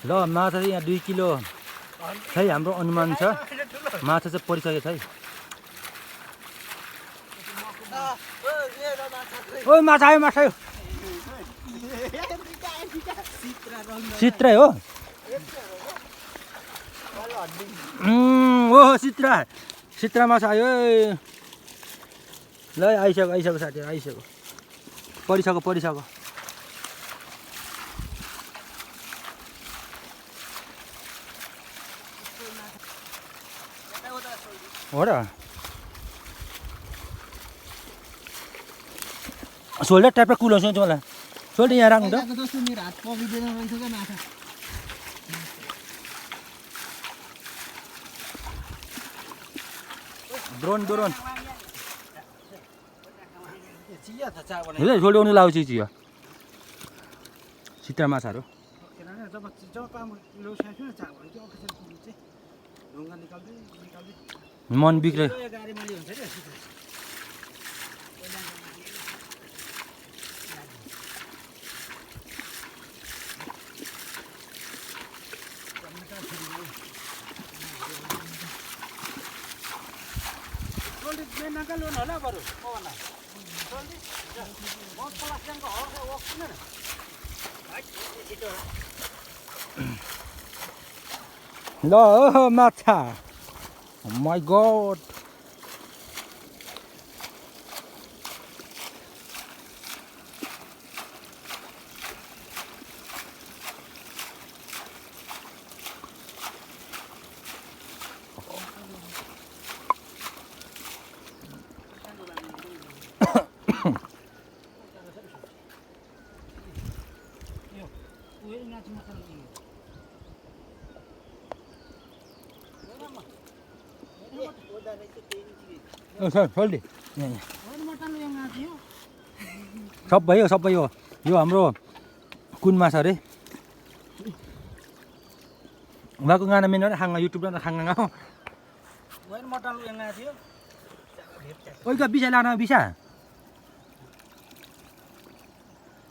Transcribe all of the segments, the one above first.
ल माछा चाहिँ यहाँ 2 किलो है हाम्रो अनुमान छ माछा चाहिँ परिसकेको छ है ओइ माछा आयो सित्रै हो ओ सित्रा माछा आयो ल आइसक्यो साथीहरु आइसक्यो परिसक्यो हो र सोल्डर ट्यापमा कुलाउँछ मलाई सोल्डर यहाँ राख्नु त ड्रोन हेर सोल्डर उनी लाउँछ चिया सित्रा माछाहरू मन बिग्रे ल माछा माय गॉड सोल्डी सबै हो यो हाम्रो कुन माछा रे उहाँको गाना मेन खाङ्गा युट्युबमा खाङ्गा ओइका बिसा लाना बिसा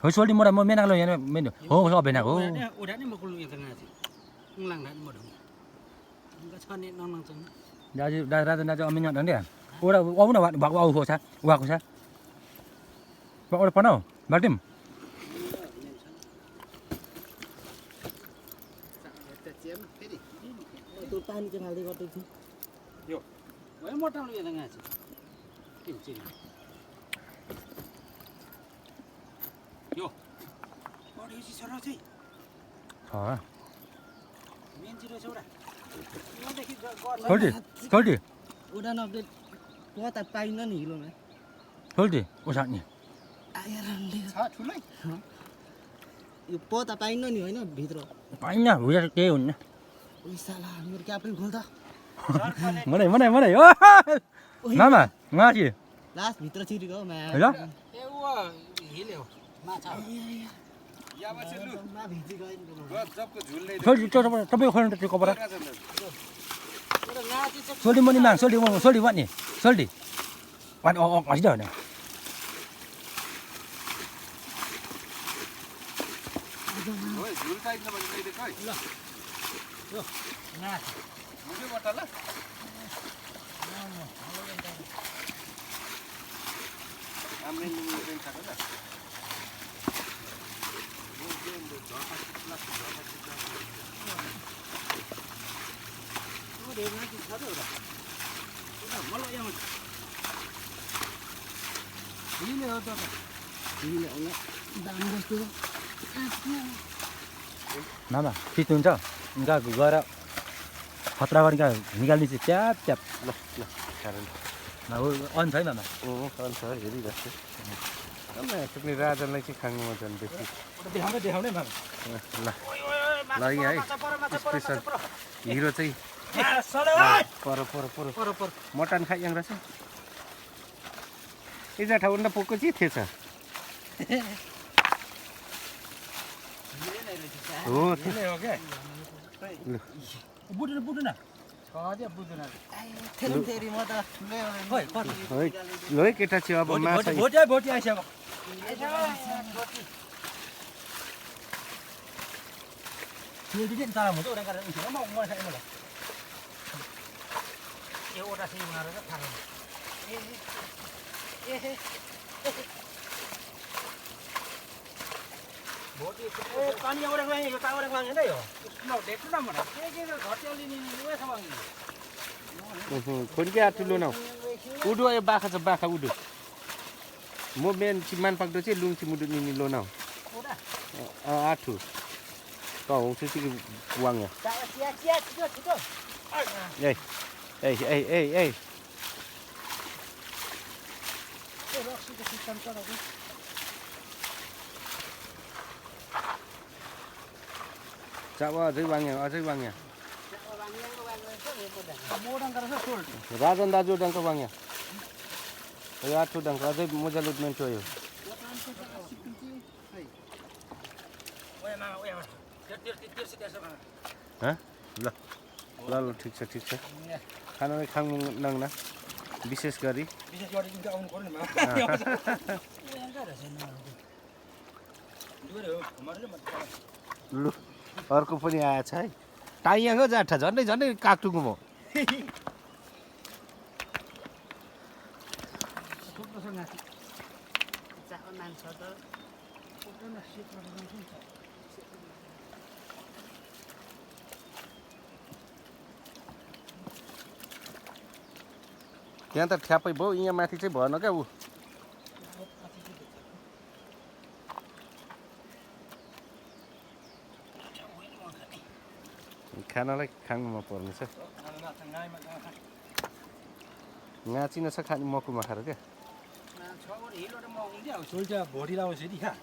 हो सोल्डी मोरा म मेना लो यहाँ मेन हो सब बेना हो दाजु अमिन नडे ओरा आउन भएको आउको छ उहाँको छ ओरा पनाउ बाल्टिम पानी चाहिँ हाल्दै गर्दै छु यो भए मोटाउनु यहाँ गाछ किन यो बडी छि सर चाहिँ मेन जिरो छ ओरा सोल्डी उडान अपडेट पता पाइन नि हिलोमा सोल्डी उसा नि आयरनले छ ठुलै यो पता पाइन नि हैन भित्र पाइन हुँदा केही हुन्न ओइ साला मेरो क्याप्टन खोल त मनै ओ मामा माछी लास्ट भित्र छिरेको हो मा हैन ए उ हिल्यो माछा या बसे लु मा भिजी गइन गजबको झुलले सोल्डी तपाईको खोल्नु त्यो कपडा सोल्डी मनी माग सोल्डी वानी सोल्डी वान हसिदा हैन ओइ झुल साइड नभए कहिले खै ल यो ना मुझे बता ल आम्ने नि खाको ल मामा फिट हुन्छ उनका गएर खतरा गरेर निकाल्ने चाहिँ च्याप ल अन छ है मामा अन छ हेरिरहेको छु राजालाई चाहिँ खानु मजा बेसी देखाउने मामा ल है स्पेसल हिरो चाहिँ पर मटन खाइङ रहेछ इजा ठाउँ न पोको चाहिँ थिएछ हो त्यसले हो के बुड्नु ल है केटा चाहिँ अब माछा भोटी आइसक्यो Jadi entah mau tu orang kata itu mau saya malah. Ya orang sih mana ada kan. पानी orang lain, kita orang lain ada yo. Mau dekut nama mana? Kita hotel ini dua sama ini. Kon ke ठुलो न उडो ए बाखा छ बाखा उडो म main चिमान पक्दो चाहिँ लुङची मुडु निनी लो न आठु त हुन्छ कि बुवाङ ए ए ए ए ए Jawa अझै वाङ्या राजन दाजु डङ्क वाङ्या यो आठु डङ्क अझै मजाले मेन्टो यो ल ल ल ठिक छ खाना खाङ नङ्ना विशेष गरी लु अर्को पनि आएछ है टाइयाङो जाठा झन्डै झन्डै काक्टुको म त्यहाँ त ठ्याप्पै भयो यहाँ माथि चाहिँ भएन क्या ऊ खानालाई खानुमा पर्ने छ ngaci na sa खाने मकु माखार क्या सोल्जा भोटी लाउँछ नि खा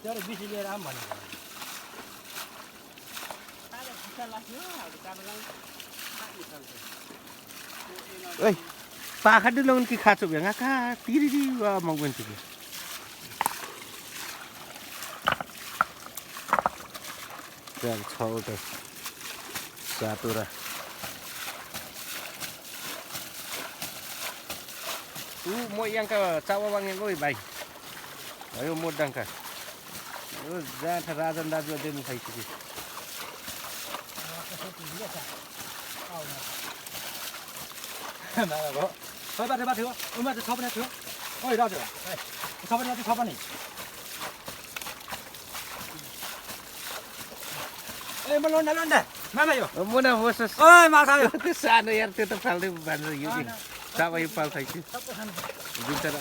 तर बिसी लिएर आम भनेको ओइ पाखा डुलाउन कि खाचो भ्याङा का तिरिरी मगबन थियो त्यहाँ छवटा सातवटा म यहाँका चावा बाङ्गेको भाइ यो मोटडाङ्का यो जाँठा राजन दाजु देख्नु खाइसक्यो मुना होस् त्यो सानो यार त्यो त फाल्दै भन्छ यो चावा यो पाल खाइछु बिस्तारै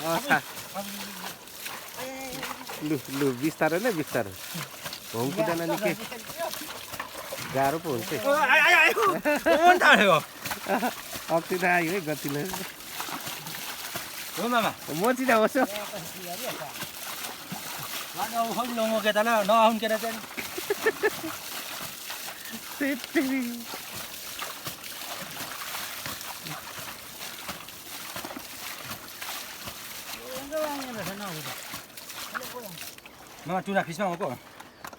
लु लु बिस्तारै नै बिस्तारै हुँदैन निकै गाह्रो पो हुन्छ अक्ति त आयो है गतिले मचिँदा होस् Mama tuna fish ma ko.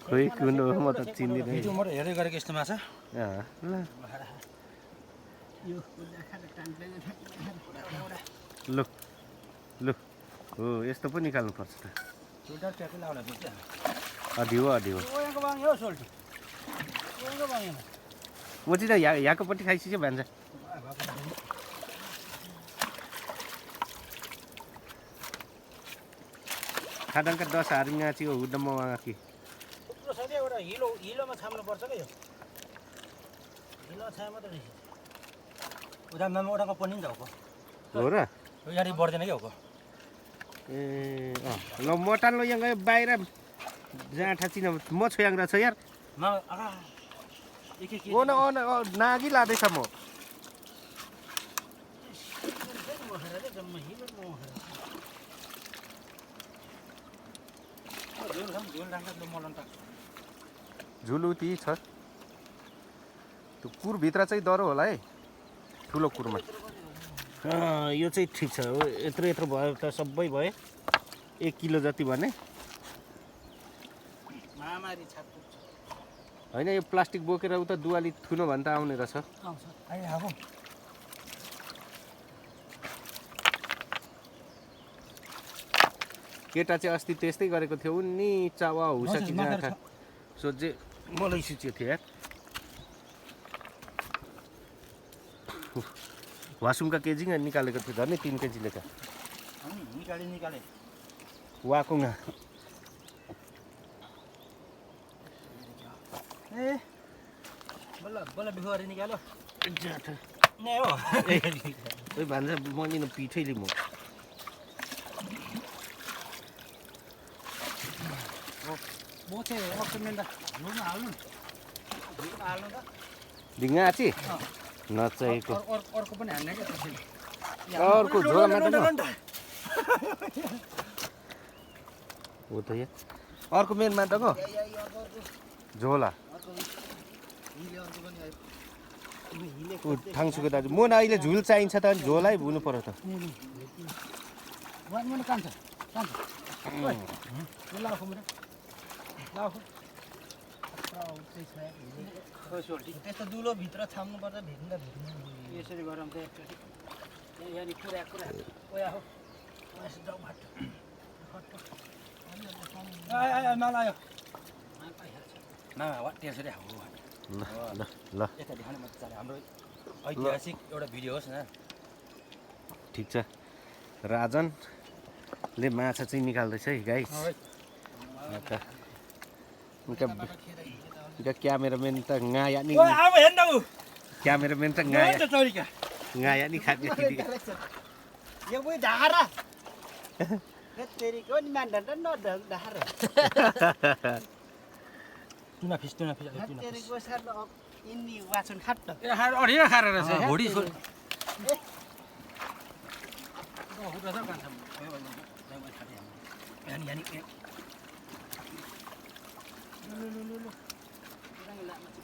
खोइ कुन हो म त चिन्दिनँ भिडियो म हेर्दै गरेको यस्तो माछा ल ल हो यस्तो पो निकाल्नु पर्छ त सोल्डर ट्याकले लाउला दिन्छ अधियो अधियो ओयाको बाङ हो सोल्टी ओयाको बाङ म चाहिँ यहाँको पट्टि खाइसक्यो भन्छ खाडङका 10 हारिङा चाहिँ हो डम्म वाकी पुरो छ एउटा हिलोमा छाम्नु पर्छ के यो हिलो छाम मात्र रहेछ उता मामा ओडाको पनि जाउको हो र यो यारी बढ्दैन के हो ए ल मटान लो यहाँ बाहिर जाँठा चिन म छोयाङ रहेछ यार मामा आगा ओ न नागी लादैछ म झुलु ती छ त्यो कुरभित्र चाहिँ डह्रो होला है ठुलो कुरमा यो चाहिँ ठिक छ हो यत्रो यत्रो भयो त सबै भयो 1 किलो जति भने होइन यो प्लास्टिक बोकेर उता दुवाली थुनो भने त आउने रहेछ केटा चाहिँ अस्ति त्यस्तै गरेको थियो उनी चावा हुसा कि जाँखा सोझे मलाई सुच्यो थियो यार वासुमका केजी निकालेको थियो झन् 3 केजी लेखा निकाले वाकुङा ए बल्ल बिफोर निकालो नै हो ओइ भान्जा मलिन पिठैले म म चाहिँ अक्सिजन लुन हाल्नु हाल्नु त ढिङ्गा आछि नचाहिएको अर्को पनि हाल्ने क्या त्यसैले अर्को झोलामा त हो त यहाँ अर्को मेनमा त को झोला थाङसुको दाजु म अहिले झुल चाहिन्छ त अनि झोलै हुनु पर्यो त त्यस्तो दुलो भित्र छाम्नु पर्छ भेट्नु यसरी गरौँ त एकचोटि यहाँ पुरा ओया हो जाउँ भाट माला आयो मामा त्यसरी हाउनु ल ल यता देखाउने मजाले हाम्रो ऐतिहासिक एउटा भिडियो होस् न ठिक छ राजनले माछा चाहिँ निकाल्दैछ है गाइस उनका क्यामेराम्यान त गाया नि क्यामेराम्यान त गाया नि खाने यो कोही ढारा तेरीको नि मान्दा त ढारा टुना फिस तेरीको सर इन्नी वाचन खाट्ट ए हार अढिया खाएर रहेछ घोडी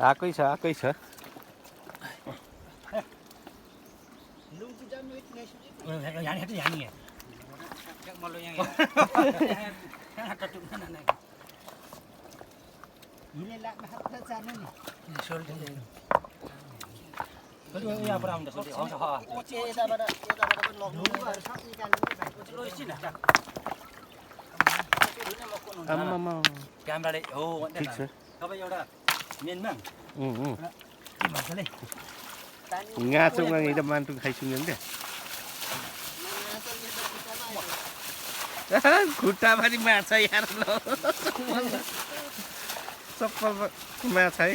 आकै छ क्यामेराले हो ठिक छ तपाईँ एउटा मेनमा गाँचोमा हिँड्दा मान्टु खाइसुन्यो नि क्या खुट्टा पनि माछा यार ल चप्पल माछा है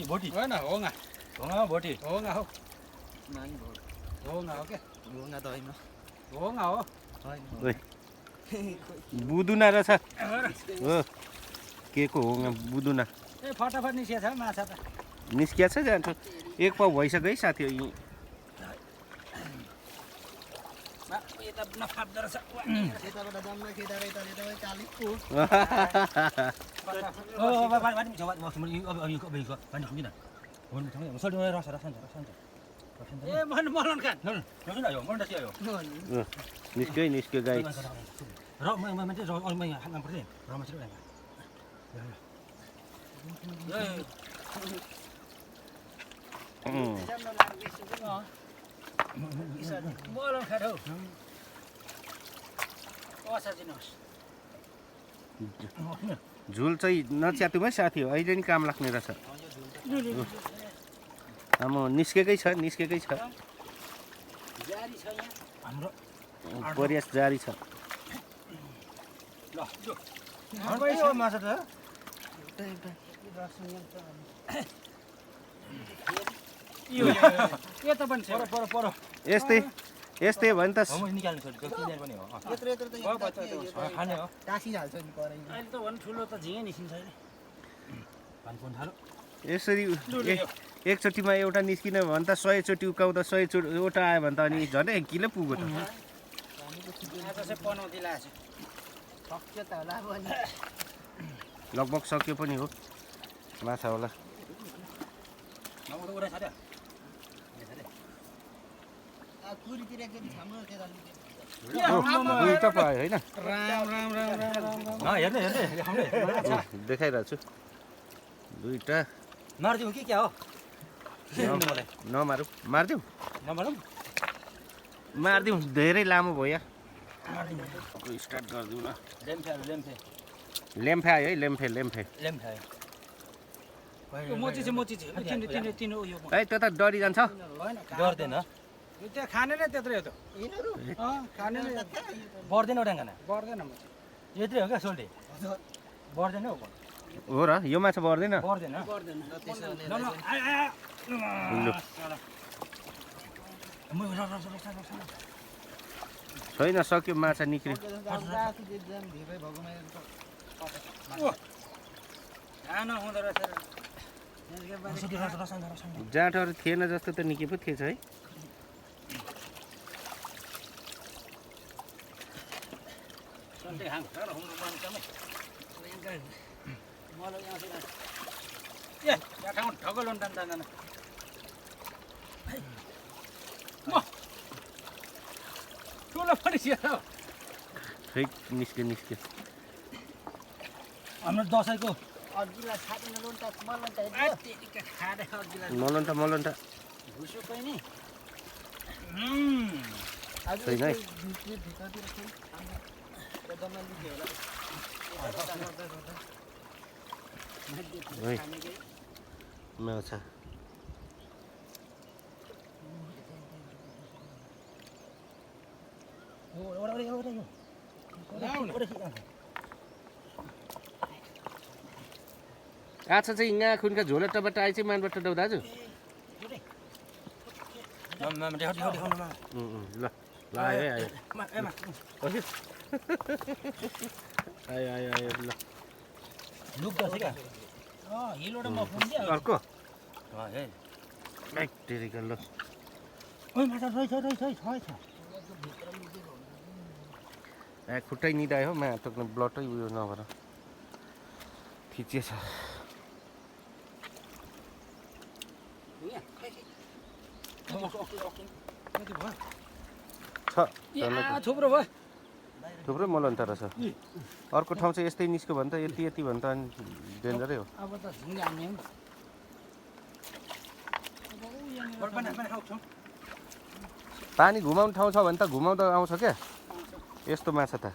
भोटी होइन होगा भोटी होगा हो होगा हो क्या होगा त होइन होगा हो बुदुना रहेछ हो के को हो बुदुना ए फटाफट निस्किएछ माछा त निस्किया छ जान्छ एक पाउ भइसक्यो है साथी यता नफाप्दो रहेछ यताबाट जम्मा केटा रहेछ निस्क्यो गाई झुल चाहिँ नच्यातुमै साथी हो अहिले नि काम लाग्ने रहेछ अब निस्केकै छ प्रयास जारी छ यस्तै भयो नि त यसरी एकचोटिमा एउटा निस्किन भने त 100 चोटि उकाउँदा 100 चोटि आयो भने त अनि झन् 1 किलो पुग्यो त लगभग सक्यो पनि हो माछा होला नमस्ते उडा सारे कुरीतिर एकचोटि छाम्नु त्यता दुईटा पायो होइन राम राम राम राम राम हेर्ने हेर्ने देखाउने देखाइरहेको छु दुईटा मार्दिउँ कि क्या हो नमारौँ मारिदिउँ नमारौँ मारिदिउँ धेरै लामो भयो यहाँ स्टार्ट गरिदिउँ न लेम्फे लेम्फे आयो है लेम्फे लेम्फे मोची चाहिँ तिन उयो है त्यो त डरिजान्छ गर्दैन त्यो खाने नै त्यत्रै हो त यिनीहरू खाने नै बढ्दैन डाङ्गाना बढ्दैन यत्रै हो क्या सोल्टी बढ्दैन हौ हो र यो माछा बढ्दैन बढ्दैन छैन सक्यो माछा निक्रियो जाँटहरू थिएन जस्तो त निकै पो थिएछ है ठुलो पनि खै निस्क्यो हाम्रो दसैँको अघिल्ला छापेन लोन्टा मलन्टा भुसो पनि छैन है माछा आछा चाहिँ यहाँ खुनका झोला टबाट आइ चाहिँ मानबाट डाउ दाजु ल ल आयो है आयो ल अर्को ब्याक्टेरिकल ल खुट्टै निदायो हो टोक्न ब्लडै उयो नभएर थिचिएछ थुप्रो भयो थुप्रै मलन्टा रहेछ अर्को ठाउँ चाहिँ यस्तै निस्क्यो भने त यति भने त अनि डेन्जरै हो अब त झिङ्गे हान्ने पानी घुमाउने ठाउँ छ भने त घुमाउँदा आउँछ क्या यस्तो माछा त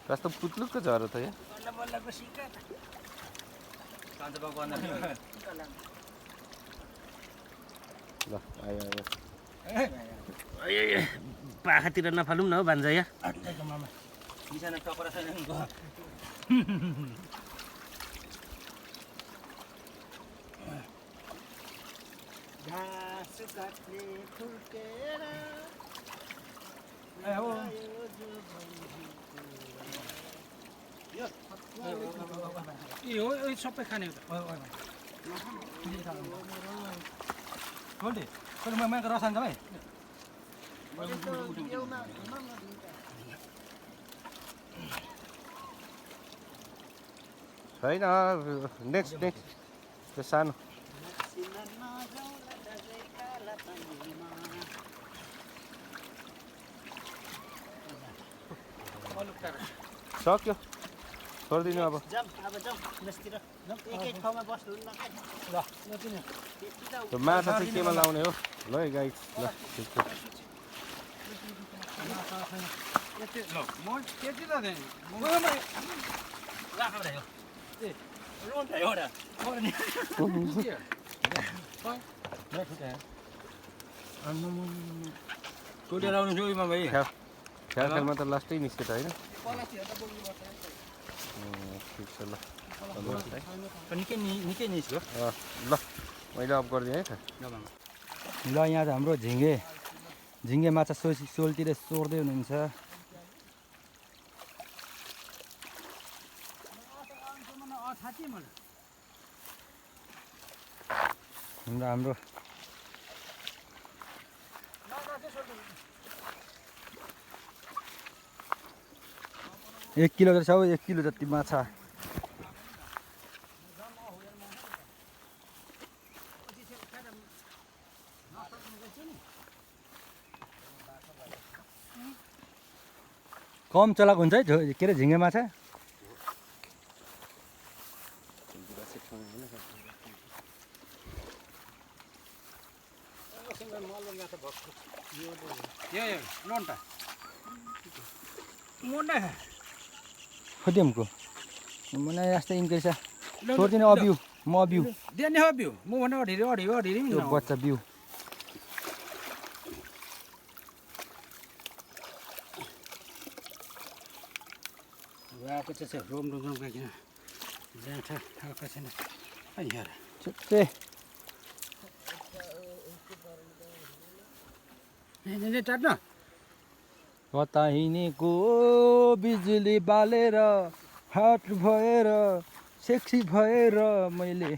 कस्तो पुत्लुकको झरो त यहाँ ल आयो पाखातिर नफालौँ न हौ भान्जा यहाँ घाँस काट्ने फुर्केर यो सबै खाने माइको रस हान्छ भाइ छैन नेक्स्ट त्यो सानो सक्यो छोडिदिनु अब त्यो माछा चाहिँ केमा लाउने हो ल है गाई ल ठिक खेलमा त लास्टै निस्क्यो त होइन ठिक छ ल निकै निस्क्यो ल मैले अफ गरिदिएँ है त ल यहाँ त हाम्रो झिङ्गे माछा सोलतिर सोर्दै हुनुहुन्छ हाम्रो 1 किलो छ 1 किलो जति माछा कम चलाको हुन्छ है के रे झिङ्गे माछा खोदिमको मना जस्तै इन्कै छ छोड्दिने अबिउ म अबिउ देने हो बिउ म भन्दा अढेरी त्यो बच्चा बिउ वाको चाहिँ रोम गकिन जान्छ आएको छैन यार छुट्टै ने टाट्न कता हिँडेको बिजुली बालेर हात भएर सेक्सी भएर मैले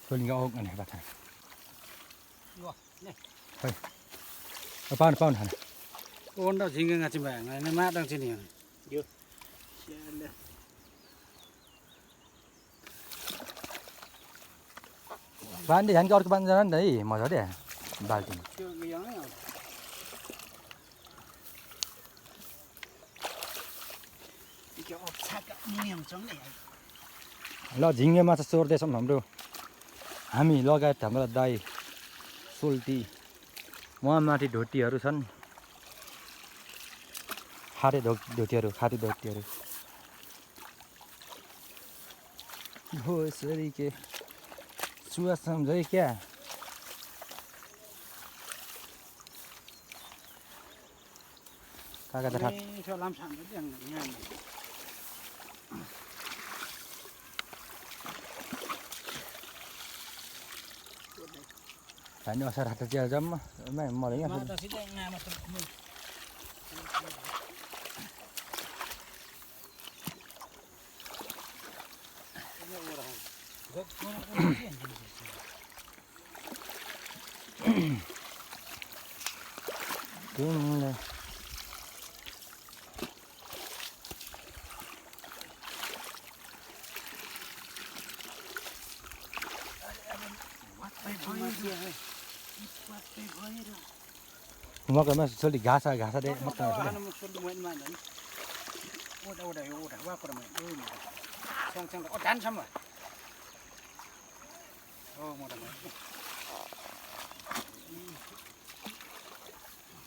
Soalnya ngok aneh batang. Hei, apaan hana? Onda jinga ngati ba ngane ma dang sini. Yo. Sialah. Bandi han ka ban jalan dai, masa deh. Balti. ल झिङ्गे माछा सोर्दैछौँ हाम्रो हामी लगायत हाम्रा दाई सोल्टी वहाँ माथि ढोटीहरू छन् खारे ढोटीहरू खारी ढोटीहरू हो यसरी के सुवा सम्झै क्या काका त Ini asal hati dia jam mah, malah ya. Maka mas soli gasa deh maka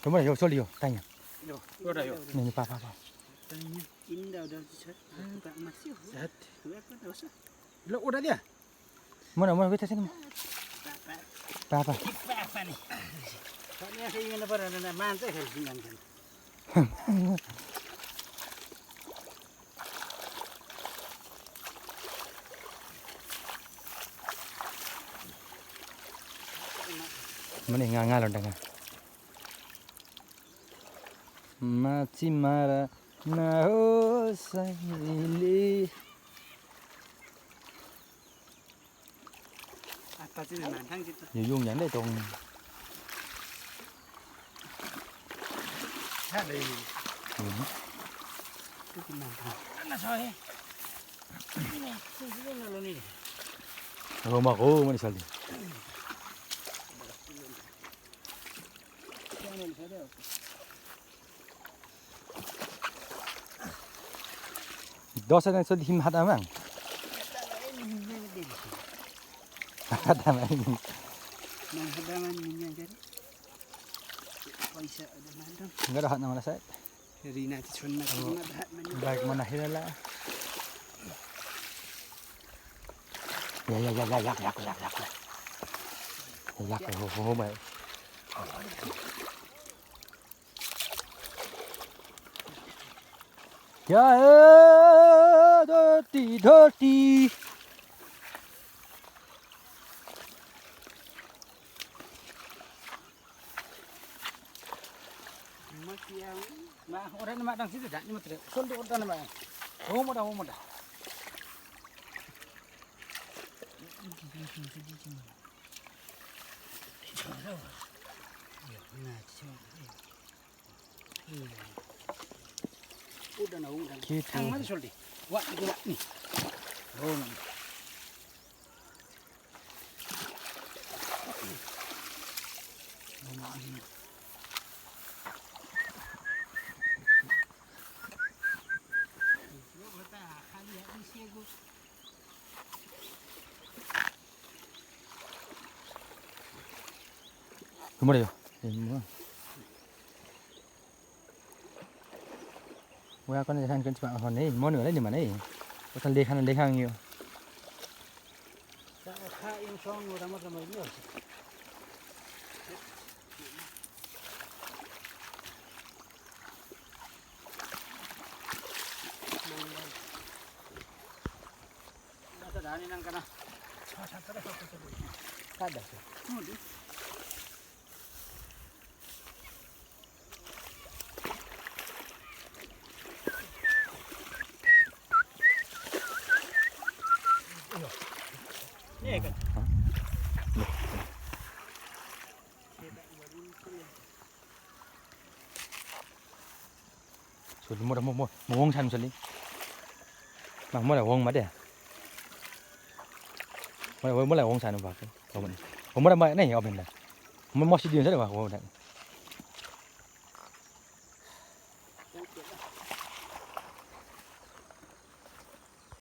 Cuma yo soli yo tanya. Ini papa. Indah udah buka masih. Sehat. Lo udah dia. Mana kita sini. Papa. Papa nih. Soalnya saya ingin apa ada mantai harus dimakan. Mana nggak lontengnya? Mati mara na ho sayili. Apa sih nantang gitu? Dùng nhắn đây trong. Ada ini. Itu nantang. Anak saya. Ini lalu nih. Rumah kau mana sekali? Dosa dan sedih him mang. Hada mang. Hadaman minyak jadi. Paisa ada mandang. Enggak ada hat nama saya. Rina itu cuma Baik mana hilala. โอ้ไม่ยาdirty มาโอ้ได้มาดังสิจ้ะนี่มาเตะส่วนเดียวกันมาโอ้หมดทางมันสุดดิวัดนี่โอ้มัน뭐래요? 뭐야 con này con bạn hồi nãy món nữa đấy nhưng mà đấy có thằng lấy hàng nhiều Sulit mau wong san sulit. Mang mau wong mà đấy. Mau wong san apa? Không mau mai này ở bên này. Mau xí điện rất là wong này.